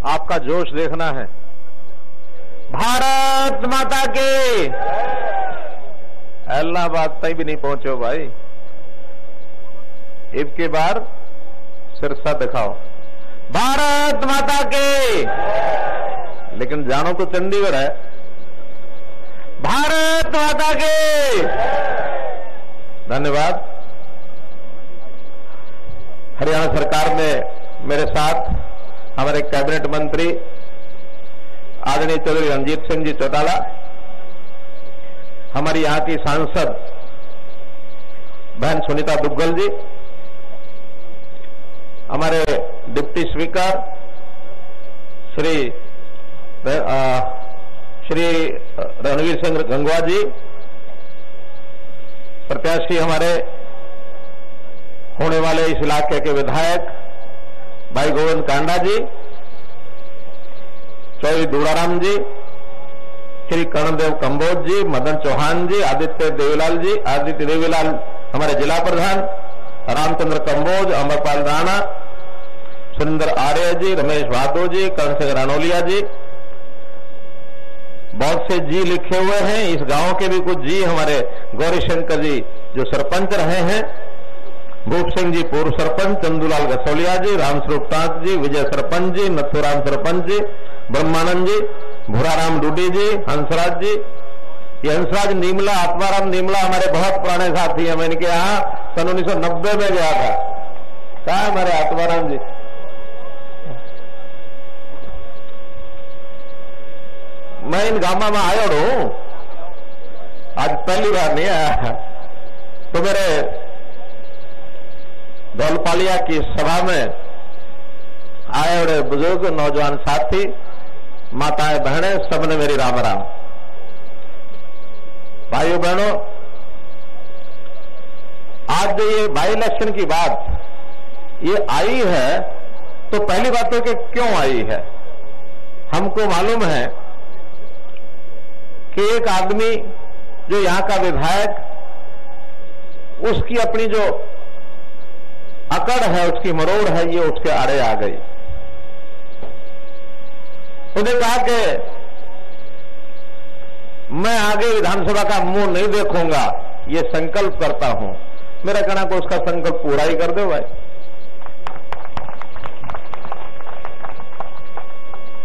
आपका जोश देखना है। भारत माता की। इलाहाबाद तक भी नहीं पहुंचो भाई, अब की बार सिरसा दिखाओ, भारत माता की। लेकिन जानो तो चंडीगढ़ है। भारत माता की। धन्यवाद। हरियाणा सरकार में मेरे साथ हमारे कैबिनेट मंत्री आदरणीय चौधरी रणजीत सिंह जी चौटाला, हमारी यहां की सांसद बहन सुनीता दुग्गल जी, हमारे डिप्टी स्पीकर श्री रणवीर सिंह गंगवा जी, प्रत्याशी हमारे होने वाले इस इलाके के विधायक भाई गोविंद कांडा जी, चौधरी दूराराम जी, श्री कर्णदेव कंबोज जी, मदन चौहान जी, आदित्य देवीलाल हमारे जिला प्रधान, रामचंद्र कंबोज, अमरपाल राणा, सुरेंद्र आर्य जी, रमेश भादो जी, कर्ण सिंह रानौलिया जी, बहुत से जी लिखे हुए हैं। इस गांव के भी कुछ जी, हमारे गौरीशंकर जी जो सरपंच रहे हैं, भूप सिंह जी पूर्व सरपंच, चंदूलाल गसौलिया जी, रामस्वरूप टांक जी, विजय सरपंच जी, नथुराम सरपंच जी, ब्रह्मानंद जी, भूराराम डूडी जी, हंसराज जी। ये हंसराज नीमला, आत्माराम नीमला हमारे बहुत पुराने साथी हैं। मैं इनके यहां सन 1990 में गया था। कहा हमारे आत्माराम जी? मैं इन गामा में आया हूं, आज पहली बार नहीं आया। तो मेरे दौलपालिया की सभा में आए बड़े बुजुर्ग नौजवान साथी, माताएं बहनें, सबने मेरी राम राम। भाइयों बहनों, आज जो ये बाई इलेक्शन की बात ये आई है, तो पहली बात तो कि क्यों आई है। हमको मालूम है कि एक आदमी जो यहां का विधायक, उसकी अपनी जो अकड़ है, उसकी मरोड़ है, ये उसके आड़े आ गई। उसने कहा कि मैं आगे विधानसभा का मुंह नहीं देखूंगा, ये संकल्प करता हूं। मेरा कहना को उसका संकल्प पूरा ही कर दो भाई।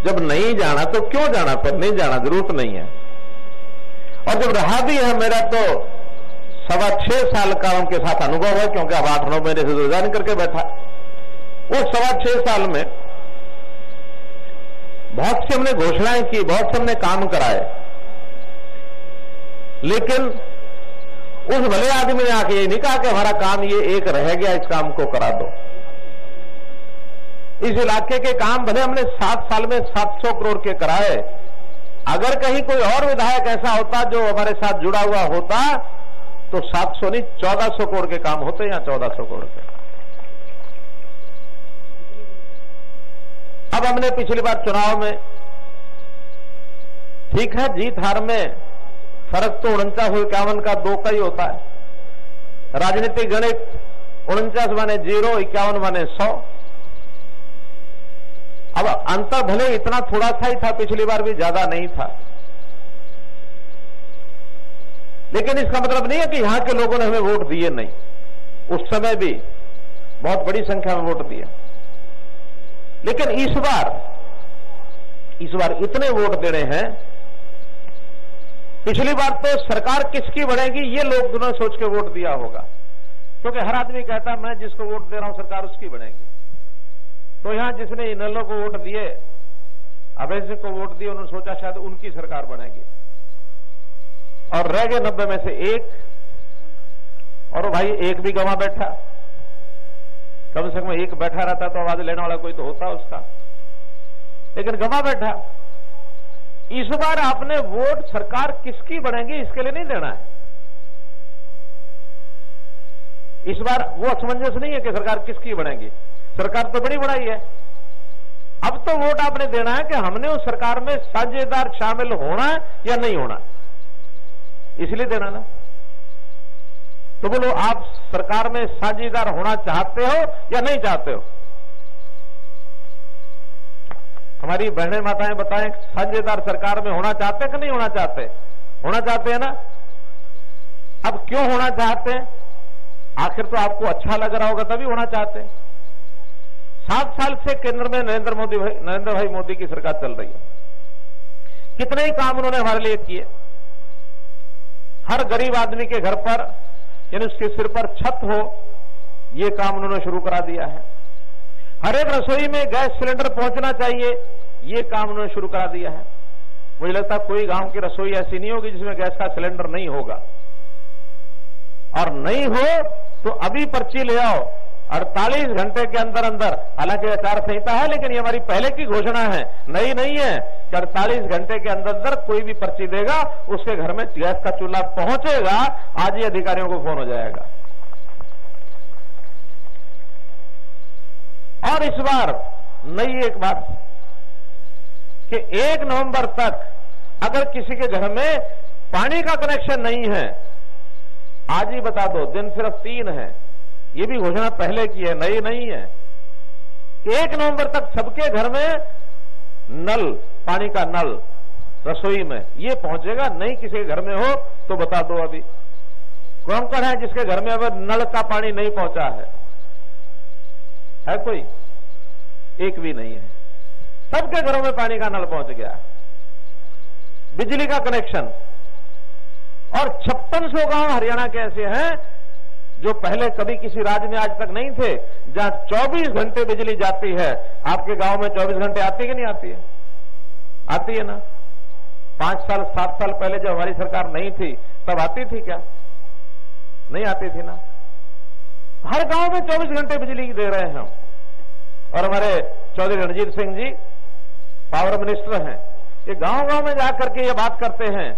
जब नहीं जाना तो क्यों जाना, पर नहीं जाना, जरूरत नहीं है। और जब रहा भी है, मेरा तो 6.25 साल का उनके साथ अनुभव है, क्योंकि अब 8-9 महीने से रिजाइन करके बैठा। उस 6.25 साल में बहुत सी हमने घोषणाएं की, बहुत से हमने काम कराए, लेकिन उस भले आदमी ने आके ये नहीं कहा कि हमारा काम ये एक रह गया, इस काम को करा दो। इस इलाके के काम भले हमने 7 साल में 700 करोड़ के कराए। अगर कहीं कोई और विधायक ऐसा होता जो हमारे साथ जुड़ा हुआ होता, तो 700 नहीं 1400 करोड़ के काम होते, या 1400 करोड़ के। अब हमने पिछली बार चुनाव में, ठीक है, जीत हार में फर्क तो 49-51 का 2 का ही होता है। राजनीतिक गणित 49 माने 0, 51 माने 100। अब अंतर भले इतना थोड़ा सा ही था, पिछली बार भी ज्यादा नहीं था, लेकिन इसका मतलब नहीं है कि यहां के लोगों ने हमें वोट दिए नहीं। उस समय भी बहुत बड़ी संख्या में वोट दिए, लेकिन इस बार इतने वोट देने हैं। पिछली बार तो सरकार किसकी बढ़ेगी ये लोग दोनों सोच के वोट दिया होगा, क्योंकि हर आदमी कहता है मैं जिसको वोट दे रहा हूं सरकार उसकी बढ़ेगी। तो यहां जिसने इनेलो को वोट दिए, अभय सिंह को वोट दिए, उन्होंने सोचा शायद उनकी सरकार बनेगी, और रह गए 90 में से 1। और वो भाई 1 भी गंवा बैठा। कम से कम 1 बैठा रहता तो आवाज लेने वाला कोई तो होता उसका, लेकिन गंवा बैठा। इस बार आपने वोट सरकार किसकी बनेगी इसके लिए नहीं देना है। इस बार वो असमंजस नहीं है कि सरकार किसकी बनेगी, सरकार तो बड़ी बढ़ाई है। अब तो वोट आपने देना है कि हमने उस सरकार में साझेदार शामिल होना है या नहीं होना, इसलिए देना ना। तो बोलो, आप सरकार में साझेदार होना चाहते हो या नहीं चाहते हो? हमारी बहनें माताएं बताएं, साझेदार सरकार में होना चाहते कि नहीं होना चाहते? होना चाहते हैं ना? अब क्यों होना चाहते हैं? आखिर तो आपको अच्छा लग रहा होगा तभी होना चाहते हैं। 7 साल से केंद्र में नरेंद्र भाई मोदी की सरकार चल रही है। कितने ही काम उन्होंने हमारे लिए किए। हर गरीब आदमी के घर पर, यानी उसके सिर पर छत हो, ये काम उन्होंने शुरू करा दिया है। हर एक रसोई में गैस सिलेंडर पहुंचना चाहिए, ये काम उन्होंने शुरू करा दिया है। मुझे लगता है कोई गांव की रसोई ऐसी नहीं होगी जिसमें गैस का सिलेंडर नहीं होगा। और नहीं हो तो अभी पर्ची ले आओ, 48 घंटे के अंदर अंदर, हालांकि आचार संहिता है लेकिन ये हमारी पहले की घोषणा है, नई नहीं है, कि 48 घंटे के अंदर अंदर कोई भी पर्ची देगा उसके घर में गैस का चूल्हा पहुंचेगा। आज ही अधिकारियों को फोन हो जाएगा। और इस बार नई एक बात कि 1 नवंबर तक अगर किसी के घर में पानी का कनेक्शन नहीं है, आज ही बता दो, दिन सिर्फ 3 है, ये भी घोषणा पहले की है, नई नहीं है। 1 नवंबर तक सबके घर में नल, पानी का नल रसोई में ये पहुंचेगा। नहीं किसी के घर में हो तो बता दो। अभी कौन है जिसके घर में अब नल का पानी नहीं पहुंचा है कोई? एक भी नहीं है। सबके घरों में पानी का नल पहुंच गया, बिजली का कनेक्शन। और 5600 गांव हरियाणा के ऐसे हैं जो पहले कभी किसी राज्य में आज तक नहीं थे, जहां 24 घंटे बिजली जाती है। आपके गांव में 24 घंटे आती है कि नहीं आती है? आती है ना? 5 साल 7 साल पहले जब हमारी सरकार नहीं थी तब आती थी क्या? नहीं आती थी ना। हर गांव में 24 घंटे बिजली दे रहे हैं हम। और हमारे चौधरी रणजीत सिंह जी पावर मिनिस्टर हैं, ये गांव गांव में जाकर के ये बात करते हैं।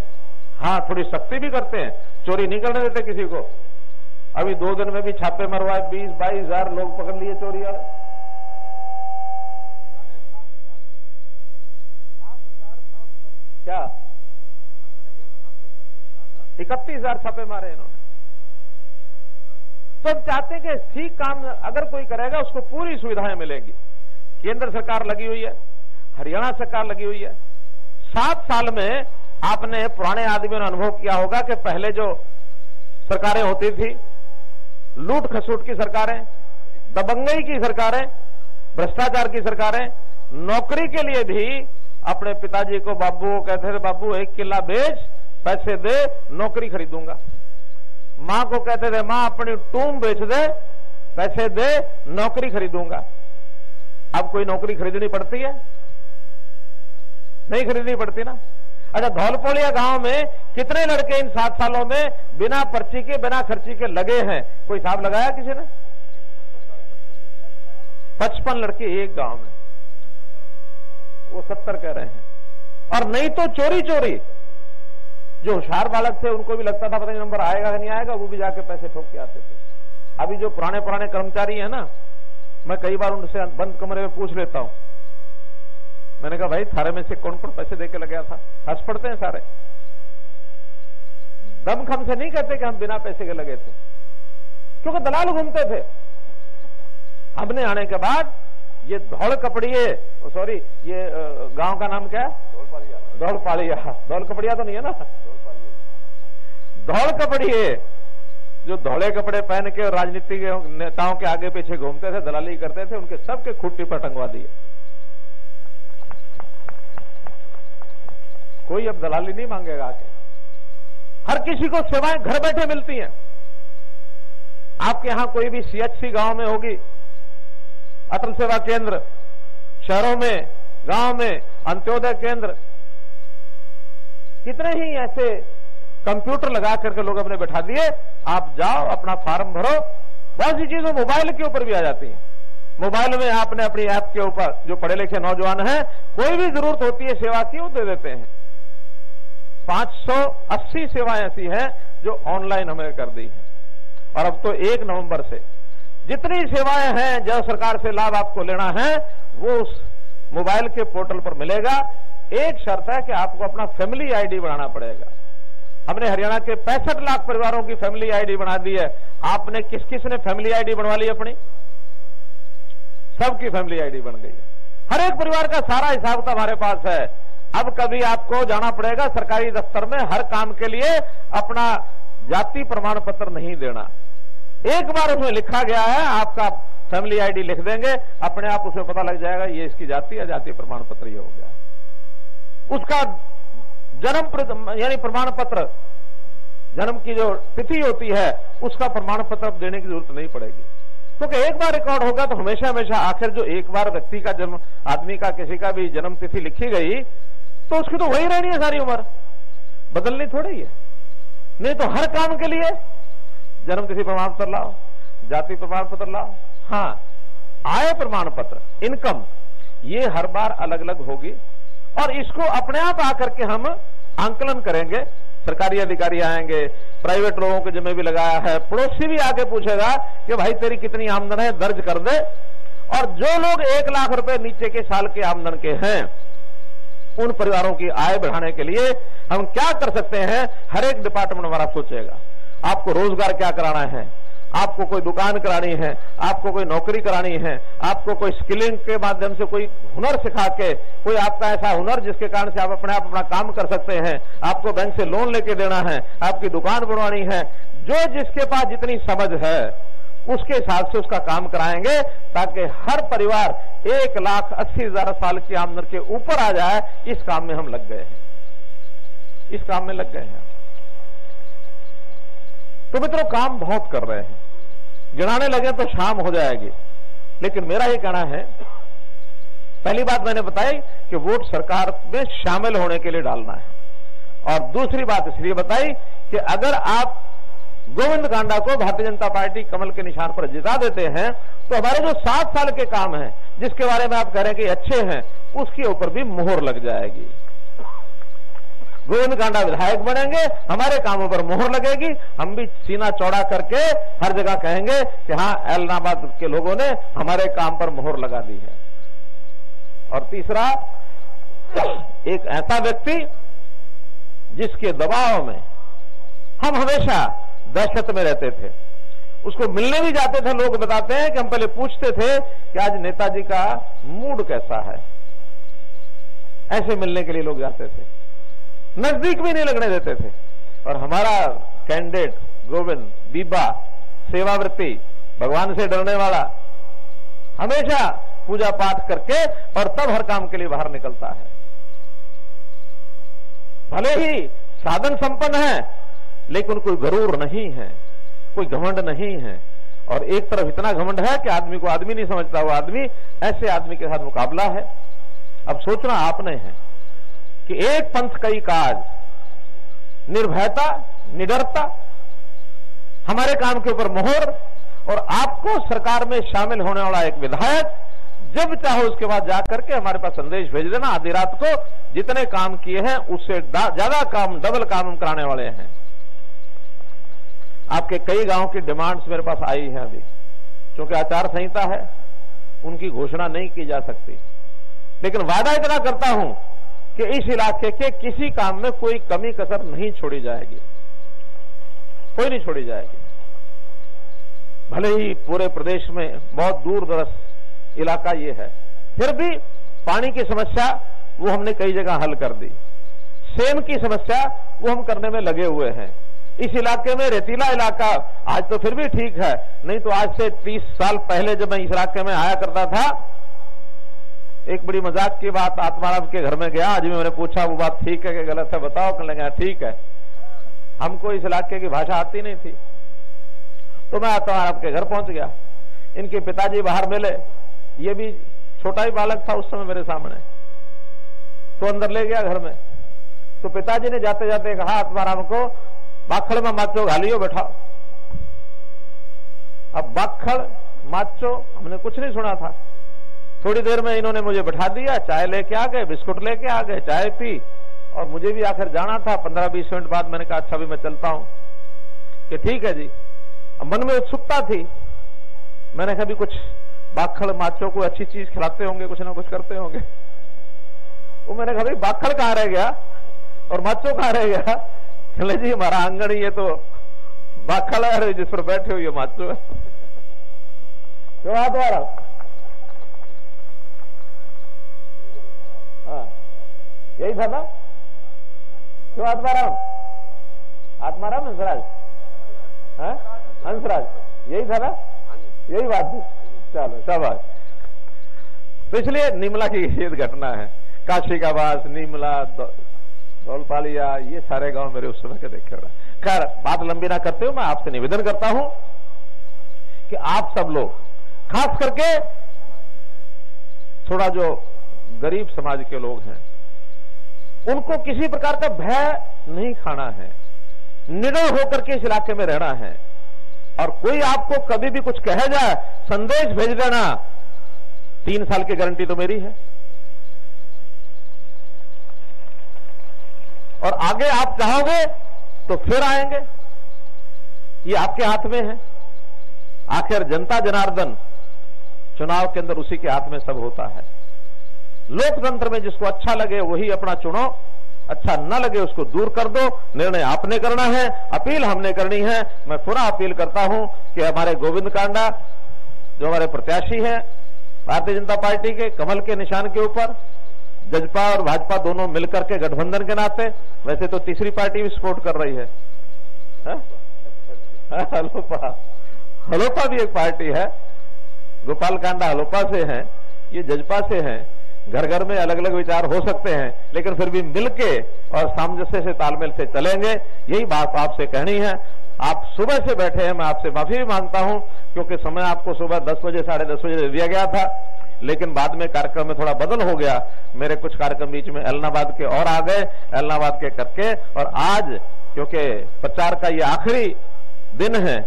हाँ, थोड़ी सख्ती भी करते हैं, चोरी नहीं करने देते किसी को। अभी 2 दिन में भी छापे मरवाए, 20-22 हजार लोग पकड़ लिए चोरी वाले। क्या 31,000 छापे मारे इन्होंने। तो हम चाहते हैं कि ठीक काम अगर कोई करेगा उसको पूरी सुविधाएं मिलेंगी। केंद्र सरकार लगी हुई है, हरियाणा सरकार लगी हुई है। 7 साल में आपने पुराने आदमियों ने अनुभव किया होगा कि पहले जो सरकारें होती थी, लूट खसूट की सरकारें, दबंगई की सरकारें, भ्रष्टाचार की सरकारें, नौकरी के लिए भी अपने पिताजी को बाबू कहते थे, बाबू 1 किला बेच, पैसे दे, नौकरी खरीदूंगा। मां को कहते थे, मां अपनी टूम बेच दे, पैसे दे, नौकरी खरीदूंगा। अब कोई नौकरी खरीदनी पड़ती है? नहीं खरीदनी पड़ती ना। अच्छा, धौलपुलिया गांव में कितने लड़के इन 7 सालों में बिना पर्ची के, बिना खर्ची के लगे हैं? कोई हिसाब लगाया किसी ने? 55 लड़के एक गांव में, वो 70 कह रहे हैं। और नहीं तो चोरी चोरी, जो होशियार बालक थे उनको भी लगता था पता नहीं नंबर आएगा कि नहीं आएगा, वो भी जाके पैसे ठोक के आते थे। अभी जो पुराने कर्मचारी हैं ना, मैं कई बार उनसे बंद कमरे में पूछ लेता हूं। मैंने कहा, भाई थारे में से कौन कौन पैसे देके लग गया था? हंस पड़ते हैं सारे। दमखम से नहीं कहते कि हम बिना पैसे के लगे थे, क्योंकि दलाल घूमते थे। हमने आने के बाद ये धौल कपड़िए, सॉरी, ये गांव का नाम क्या है? धौलपाड़िया। धौल कपड़िया तो नहीं है ना? धौल कपड़िए जो धौले कपड़े पहन के राजनीतिक नेताओं के आगे पीछे घूमते थे, दलाली करते थे, उनके सबके खुट्टी पर टंगवा दिए। कोई अब दलाली नहीं मांगेगा आके। हर किसी को सेवाएं घर बैठे मिलती हैं। आपके यहां कोई भी CHC गांव में होगी, अटल सेवा केंद्र, शहरों में, गांव में अंत्योदय केंद्र, कितने ही ऐसे कंप्यूटर लगा करके लोग अपने बैठा दिए। आप जाओ, अपना फॉर्म भरो। बहुत सी चीजें मोबाइल के ऊपर भी आ जाती हैं। मोबाइल में आपने अपनी ऐप के ऊपर, जो पढ़े लिखे नौजवान हैं, कोई भी जरूरत होती है सेवा की, वो दे देते हैं। 580 सेवाएं ऐसी हैं जो ऑनलाइन हमने कर दी है। और अब तो 1 नवंबर से जितनी सेवाएं हैं, जो सरकार से लाभ आपको लेना है, वो उस मोबाइल के पोर्टल पर मिलेगा। एक शर्त है कि आपको अपना फैमिली आईडी बनाना पड़ेगा। हमने हरियाणा के 65 लाख परिवारों की फैमिली आईडी बना दी है। आपने किस किस ने फैमिली आईडी बनवा ली अपनी? सबकी फैमिली आईडी बन गई है। हर एक परिवार का सारा हिसाब तो हमारे पास है। अब कभी आपको जाना पड़ेगा सरकारी दफ्तर में हर काम के लिए अपना जाति प्रमाण पत्र नहीं देना। एक बार उसमें लिखा गया है, आपका फैमिली आईडी लिख देंगे, अपने आप उसमें पता लग जाएगा ये इसकी जाति है, जाति प्रमाण पत्र ये हो गया। उसका जन्म यानी प्रमाण पत्र, जन्म की जो तिथि होती है उसका प्रमाण पत्र अब देने की जरूरत नहीं पड़ेगी, क्योंकि एक बार रिकॉर्ड होगा तो हमेशा हमेशा आखिर जो एक बार व्यक्ति का जन्म, आदमी का किसी का भी जन्म तिथि लिखी गई तो उसकी तो वही रहनी है सारी उम्र, बदलनी थोड़ी है। नहीं तो हर काम के लिए जन्म तिथि प्रमाण पत्र लाओ, जाति प्रमाण पत्र लाओ। हाँ, आय प्रमाण पत्र, इनकम, ये हर बार अलग अलग होगी और इसको अपने आप आकर के हम आंकलन करेंगे। सरकारी अधिकारी आएंगे, प्राइवेट लोगों के जिम्मे भी लगाया है, पड़ोसी भी आके पूछेगा कि भाई तेरी कितनी आमदन है, दर्ज कर दे। और जो लोग 1 लाख रुपए नीचे के साल के आमदन के हैं, उन परिवारों की आय बढ़ाने के लिए हम क्या कर सकते हैं, हर एक डिपार्टमेंट हमारा सोचेगा। आपको रोजगार क्या कराना है, आपको कोई दुकान करानी है, आपको कोई नौकरी करानी है, आपको कोई स्किलिंग के माध्यम से कोई हुनर सिखा के, कोई आपका ऐसा हुनर जिसके कारण से आप अपना काम कर सकते हैं, आपको बैंक से लोन लेके देना है, आपकी दुकान बनवानी है, जो जिसके पास जितनी समझ है उसके हिसाब से उसका काम कराएंगे, ताकि हर परिवार 1,80,000 साल की आमदन के ऊपर आ जाए। इस काम में हम लग गए हैं, इस काम में लग गए हैं। तो मित्रों, काम बहुत कर रहे हैं, गिनाने लगे तो शाम हो जाएगी। लेकिन मेरा ये कहना है, पहली बात मैंने बताई कि वोट सरकार में शामिल होने के लिए डालना है, और दूसरी बात इसलिए बताई कि अगर आप गोविंद कांडा को भारतीय जनता पार्टी कमल के निशान पर जिता देते हैं तो हमारे जो 7 साल के काम हैं, जिसके बारे में आप कह रहे हैं कि अच्छे हैं, उसके ऊपर भी मोहर लग जाएगी। गोविंद कांडा विधायक बनेंगे, हमारे कामों पर मोहर लगेगी, हम भी सीना चौड़ा करके हर जगह कहेंगे कि हाँ, एलनाबाद के लोगों ने हमारे काम पर मोहर लगा दी है। और तीसरा, एक ऐसा व्यक्ति जिसके दबाव में हम हमेशा दहशत में रहते थे, उसको मिलने भी जाते थे, लोग बताते हैं कि हम पहले पूछते थे कि आज नेताजी का मूड कैसा है, ऐसे मिलने के लिए लोग जाते थे, नजदीक भी नहीं लगने देते थे। और हमारा कैंडिडेट गोविंद बीबा, सेवावृत्ति, भगवान से डरने वाला, हमेशा पूजा पाठ करके और तब हर काम के लिए बाहर निकलता है। भले ही साधन संपन्न है, लेकिन कोई गरूर नहीं है, कोई घमंड नहीं है। और एक तरफ इतना घमंड है कि आदमी को आदमी नहीं समझता, वो आदमी ऐसे आदमी के साथ मुकाबला है। अब सोचना आपने है कि एक पंथ कई काज, निर्भयता, निडरता, हमारे काम के ऊपर मोहर, और आपको सरकार में शामिल होने वाला एक विधायक, जब चाहो उसके बाद जाकर के हमारे पास संदेश भेज देना, आधी रात को जितने काम किए हैं उससे ज्यादा काम, डबल काम हम कराने वाले हैं। आपके कई गांव की डिमांड्स मेरे पास आई है अभी, क्योंकि आचार संहिता है, उनकी घोषणा नहीं की जा सकती, लेकिन वादा इतना करता हूं कि इस इलाके के किसी काम में कोई कमी कसर नहीं छोड़ी जाएगी, कोई नहीं छोड़ी जाएगी। भले ही पूरे प्रदेश में बहुत दूर दराज इलाका ये है, फिर भी पानी की समस्या वो हमने कई जगह हल कर दी। सेम की समस्या वो हम करने में लगे हुए हैं। इस इलाके में रेतीला इलाका आज तो फिर भी ठीक है, नहीं तो आज से 30 साल पहले जब मैं इस इलाके में आया करता था, एक बड़ी मजाक की बात, आत्माराम के घर में गया, आज भी मैंने पूछा वो बात ठीक है कि गलत है, बताओ, कहने लगा ठीक है। हमको इस इलाके की भाषा आती नहीं थी, तो मैं आत्माराम के घर पहुंच गया। इनके पिताजी बाहर मिले, ये भी छोटा ही बालक था उस समय मेरे सामने, तो अंदर ले गया घर में। तो पिताजी ने जाते जाते कहा आत्माराम को, बाखड़ में माचो घालियो बैठा। अब बाखड़ माचो हमने कुछ नहीं सुना था। थोड़ी देर में इन्होंने मुझे बैठा दिया, चाय लेके आ गए, बिस्कुट लेके आ गए, चाय पी, और मुझे भी आखिर जाना था। 15-20 मिनट बाद मैंने कहा अच्छा भी मैं चलता हूं, कि ठीक है जी। अब मन में उत्सुकता थी, मैंने कहा भी कुछ बाखड़ माचो को अच्छी चीज खिलाते होंगे, कुछ ना कुछ करते होंगे। वो मैंने कहा भाई बाखड़ कहां रह गया और माचो कहां रह गया? कहले जी हमारा आंगन ही ये तो बाखड़ है, जिस पर बैठे हो ये माचो है। तो यही था ना? क्यों आत्माराम? आत्माराम हंसराज? हंसराज यही था ना? यही बात थी। चलो शाबाश। तो इसलिए निमला की ये घटना है, काशी का वास, निमला, दौलपालिया, ये सारे गांव मेरे उस समय के देखे रहा। खैर बात लंबी ना करते हुए मैं आपसे निवेदन करता हूं कि आप सब लोग, खास करके थोड़ा जो गरीब समाज के लोग हैं, उनको किसी प्रकार का भय नहीं खाना है, निडर होकर के इस इलाके में रहना है। और कोई आपको कभी भी कुछ कहे जाए, संदेश भेज देना, 3 साल की गारंटी तो मेरी है। और आगे आप चाहोगे तो फिर आएंगे, ये आपके हाथ में है। आखिर जनता जनार्दन चुनाव के अंदर उसी के हाथ में सब होता है। लोकतंत्र में जिसको अच्छा लगे वही अपना चुनो, अच्छा न लगे उसको दूर कर दो। निर्णय आपने करना है, अपील हमने करनी है। मैं पुनः अपील करता हूं कि हमारे गोविंद कांडा जो हमारे प्रत्याशी हैं भारतीय जनता पार्टी के, कमल के निशान के ऊपर, जजपा और भाजपा दोनों मिलकर के गठबंधन के नाते, वैसे तो तीसरी पार्टी भी सपोर्ट कर रही है, हलोपा भी एक पार्टी है, गोपाल कांडा हलोपा से है, ये जजपा से है। घर घर में अलग अलग विचार हो सकते हैं, लेकिन फिर भी मिलके और सामंजस्य से, तालमेल से चलेंगे। यही बात आपसे कहनी है। आप सुबह से बैठे हैं, मैं आपसे माफी भी मांगता हूं, क्योंकि समय आपको सुबह 10 बजे 10:30 बजे दे दिया गया था, लेकिन बाद में कार्यक्रम में थोड़ा बदल हो गया। मेरे कुछ कार्यक्रम बीच में एलनाबाद के और आ गए, एलनाबाद के करके, और आज क्योंकि प्रचार का ये आखिरी दिन है,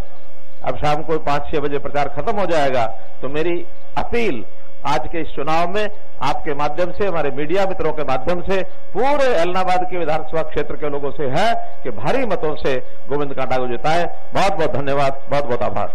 अब शाम को 5-6 बजे प्रचार खत्म हो जाएगा, तो मेरी अपील आज के इस चुनाव में आपके माध्यम से, हमारे मीडिया मित्रों के माध्यम से पूरे एलनाबाद के विधानसभा क्षेत्र के लोगों से है कि भारी मतों से गोविंद कांडा को जिताएं। बहुत बहुत धन्यवाद, बहुत बहुत आभार।